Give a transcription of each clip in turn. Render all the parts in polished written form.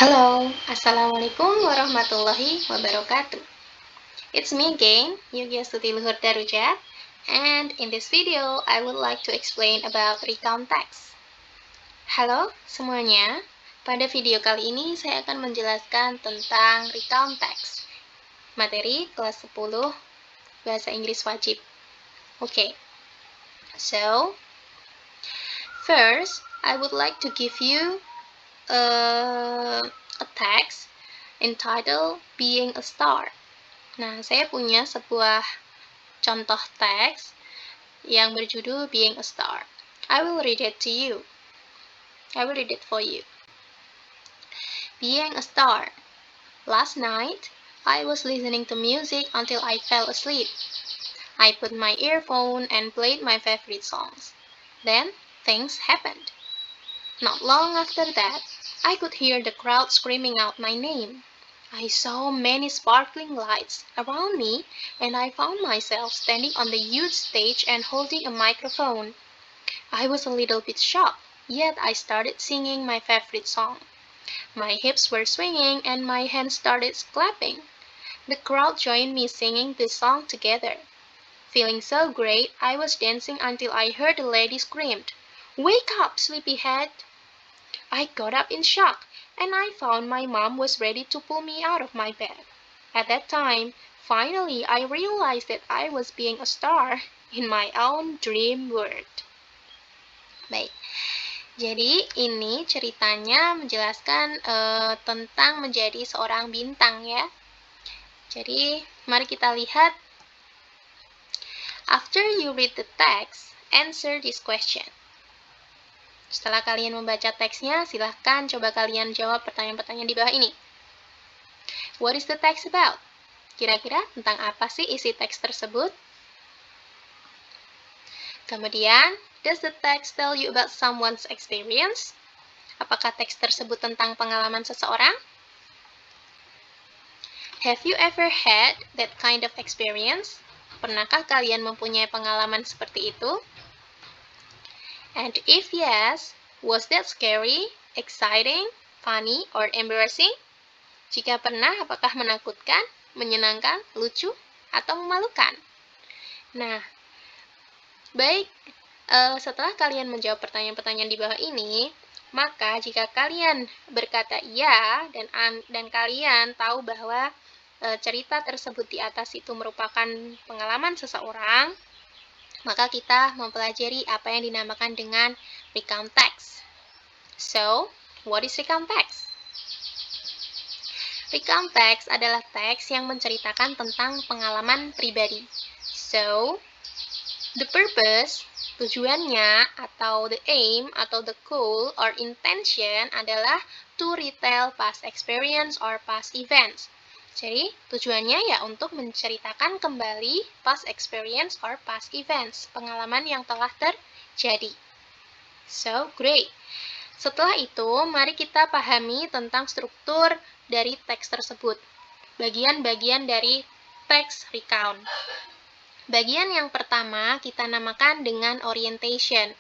Halo, Assalamualaikum warahmatullahi wabarakatuh. It's me again, Yugia Stuti Luhur Daruja, and in this video, I would like to explain about recount text. Halo semuanya, pada video kali ini saya akan menjelaskan tentang recount text, materi kelas 10 Bahasa Inggris Wajib. Okay, so first, I would like to give you a text entitled Being a Star. Nah, saya punya sebuah contoh teks yang berjudul Being a Star. I will read it to you. I will read it for you. Being a star. Last night, I was listening to music until I fell asleep. I put my earphone and played my favorite songs. Then, things happened. Not long after that, I could hear the crowd screaming out my name. I saw many sparkling lights around me, and I found myself standing on the huge stage and holding a microphone. I was a little bit shocked, yet I started singing my favorite song. My hips were swinging and my hands started clapping. The crowd joined me singing this song together. Feeling so great, I was dancing until I heard a lady scream, "Wake up, sleepyhead!" I got up in shock, and I found my mom was ready to pull me out of my bed. At that time, finally I realized that I was being a star in my own dream world. Baik, jadi ini ceritanya menjelaskan tentang menjadi seorang bintang ya. Jadi, mari kita lihat. After you read the text, answer this question. Setelah kalian membaca teksnya, silahkan coba kalian jawab pertanyaan-pertanyaan di bawah ini. What is the text about? Kira-kira tentang apa sih isi teks tersebut? Kemudian, does the text tell you about someone's experience? Apakah teks tersebut tentang pengalaman seseorang? Have you ever had that kind of experience? Pernahkah kalian mempunyai pengalaman seperti itu? And if yes, was that scary, exciting, funny, or embarrassing? Jika pernah, apakah menakutkan, menyenangkan, lucu, atau memalukan? Nah, baik, setelah kalian menjawab pertanyaan-pertanyaan di bawah ini, maka jika kalian berkata iya dan kalian tahu bahwa cerita tersebut di atas itu merupakan pengalaman seseorang, maka kita mempelajari apa yang dinamakan dengan recount text. So, what is recount text? Recount text adalah teks yang menceritakan tentang pengalaman pribadi. So, the purpose, tujuannya, atau the aim, atau the goal, or intention adalah to retell past experience or past events. Jadi, tujuannya ya untuk menceritakan kembali past experience or past events, pengalaman yang telah terjadi. So, great. Setelah itu, mari kita pahami tentang struktur dari teks tersebut. Bagian-bagian dari teks recount. Bagian yang pertama kita namakan dengan orientation.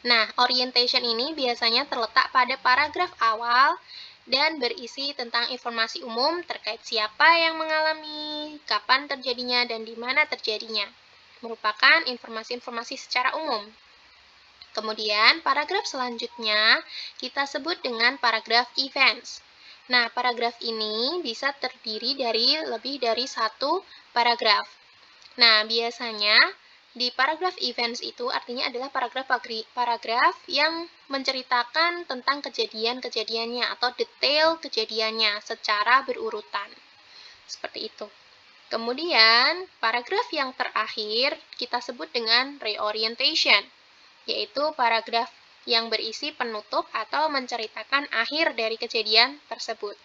Nah, orientation ini biasanya terletak pada paragraf awal dan berisi tentang informasi umum terkait siapa yang mengalami, kapan terjadinya, dan di mana terjadinya. Merupakan informasi-informasi secara umum. Kemudian, paragraf selanjutnya kita sebut dengan paragraf events. Nah, paragraf ini bisa terdiri dari lebih dari satu paragraf. Nah, biasanya di paragraf events itu artinya adalah paragraf yang menceritakan tentang kejadian-kejadiannya atau detail kejadiannya secara berurutan. Seperti itu. Kemudian, paragraf yang terakhir kita sebut dengan reorientation, yaitu paragraf yang berisi penutup atau menceritakan akhir dari kejadian tersebut.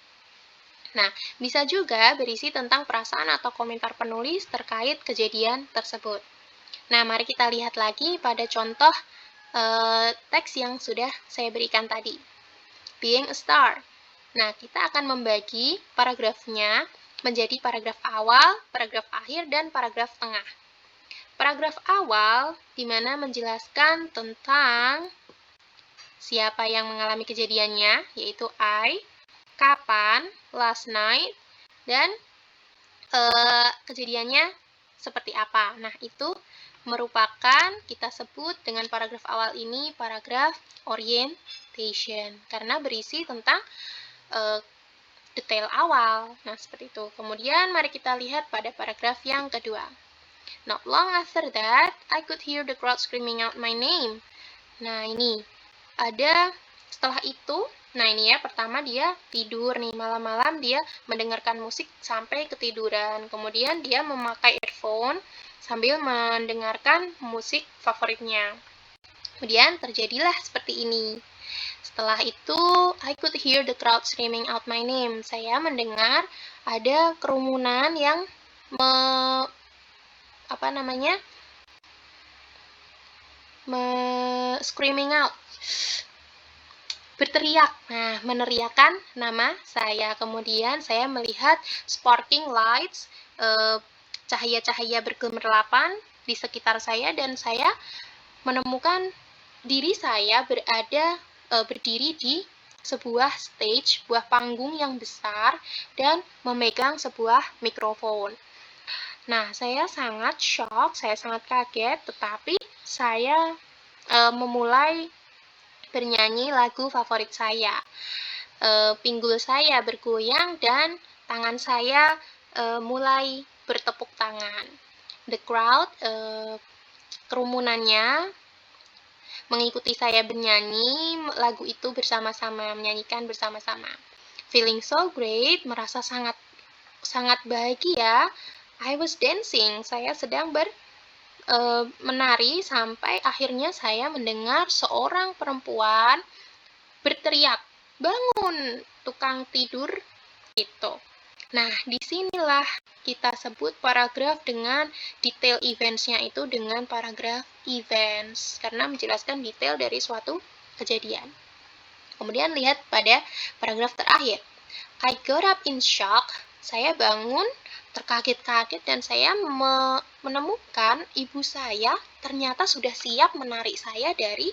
Nah, bisa juga berisi tentang perasaan atau komentar penulis terkait kejadian tersebut. Nah, mari kita lihat lagi pada contoh teks yang sudah saya berikan tadi. Being a star. Nah, kita akan membagi paragrafnya menjadi paragraf awal, paragraf akhir, dan paragraf tengah. Paragraf awal di mana menjelaskan tentang siapa yang mengalami kejadiannya, yaitu I. kapan, last night, dan kejadiannya seperti apa. Nah, itu merupakan kita sebut dengan paragraf awal ini paragraf orientation karena berisi tentang detail awal. Nah, seperti itu. Kemudian mari kita lihat pada paragraf yang kedua. Not long after that, I could hear the crowd screaming out my name. Nah, ini ada setelah itu. Nah, ini ya, pertama dia tidur nih, malam-malam dia mendengarkan musik sampai ketiduran. Kemudian dia memakai earphone sambil mendengarkan musik favoritnya. Kemudian terjadilah seperti ini. Setelah itu, I could hear the crowd screaming out my name. Saya mendengar ada kerumunan yang screaming out, berteriak. Nah, meneriakkan nama saya. Kemudian saya melihat sparkling lights, cahaya-cahaya bergemerlapan di sekitar saya, dan saya menemukan diri saya berdiri di sebuah stage, sebuah panggung yang besar, dan memegang sebuah mikrofon. Nah, saya sangat shock, saya sangat kaget, tetapi saya memulai bernyanyi lagu favorit saya. Pinggul saya bergoyang dan tangan saya mulai bertepuk tangan. The crowd, kerumunannya mengikuti saya bernyanyi lagu itu bersama-sama, menyanyikan bersama-sama. Feeling so great, merasa sangat bahagia. I was dancing, saya sedang menari sampai akhirnya saya mendengar seorang perempuan berteriak, "Bangun, tukang tidur!" Gitu. Nah, disinilah kita sebut paragraf dengan detail events-nya itu dengan paragraf events, karena menjelaskan detail dari suatu kejadian. Kemudian lihat pada paragraf terakhir. I got up in shock. Saya bangun terkaget-kaget dan saya menemukan ibu saya ternyata sudah siap menarik saya dari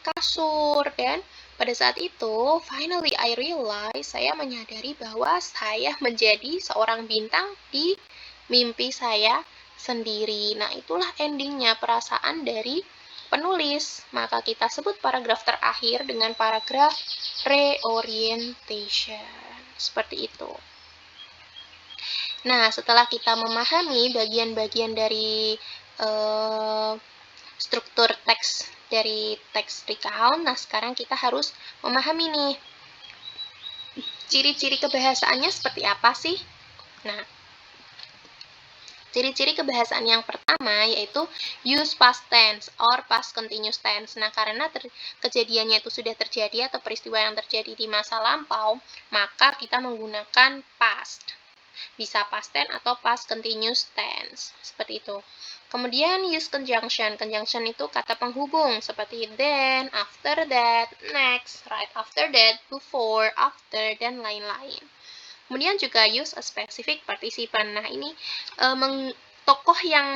kasur. Dan pada saat itu, finally I realize, saya menyadari bahwa saya menjadi seorang bintang di mimpi saya sendiri. Nah, itulah endingnya, perasaan dari penulis. Maka kita sebut paragraf terakhir dengan paragraf reorientation. Seperti itu. Nah, setelah kita memahami bagian-bagian dari struktur teks dari teks recount, nah sekarang kita harus memahami nih ciri-ciri kebahasaannya seperti apa sih. Nah, ciri-ciri kebahasaan yang pertama yaitu use past tense or past continuous tense. Nah, karena kejadiannya itu sudah terjadi atau peristiwa yang terjadi di masa lampau, maka kita menggunakan past. Bisa past tense atau past continuous tense. Seperti itu. Kemudian use conjunction. Conjunction itu kata penghubung seperti then, after that, next, right after that, before, after, dan lain-lain. Kemudian juga use a specific participant. Nah, ini tokoh yang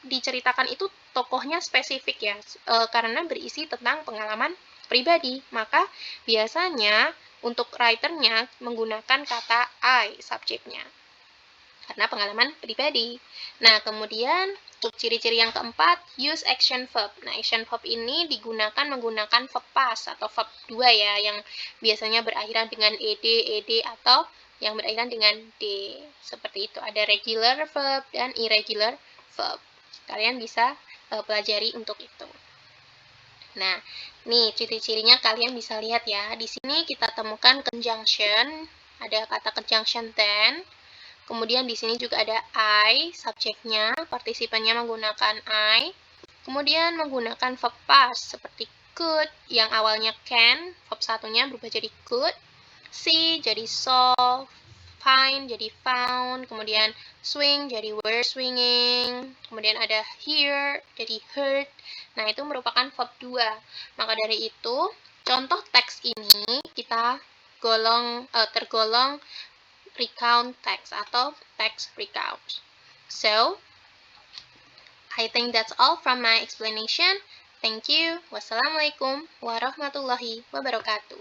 diceritakan itu tokohnya spesifik ya, karena berisi tentang pengalaman pribadi. Maka biasanya untuk writernya menggunakan kata I, subjeknya, karena pengalaman pribadi. Nah, kemudian untuk ciri-ciri yang keempat, use action verb. Nah, action verb ini menggunakan verb past atau verb 2 ya, yang biasanya berakhiran dengan ed, atau yang berakhiran dengan d. Seperti itu. Ada regular verb dan irregular verb. Kalian bisa pelajari untuk itu. Nah, nih ciri-cirinya kalian bisa lihat ya. Di sini kita temukan conjunction, ada kata conjunction then. Kemudian di sini juga ada I, subjeknya, partisipannya menggunakan I. Kemudian menggunakan verb past seperti could yang awalnya can, verb satunya berubah jadi could. See jadi saw, find jadi found, kemudian swing jadi were swinging, kemudian ada hear jadi heard. Nah, itu merupakan verb 2. Maka dari itu, contoh teks ini kita tergolong recount text atau text recount. So, I think that's all from my explanation. Thank you. Wassalamualaikum warahmatullahi wabarakatuh.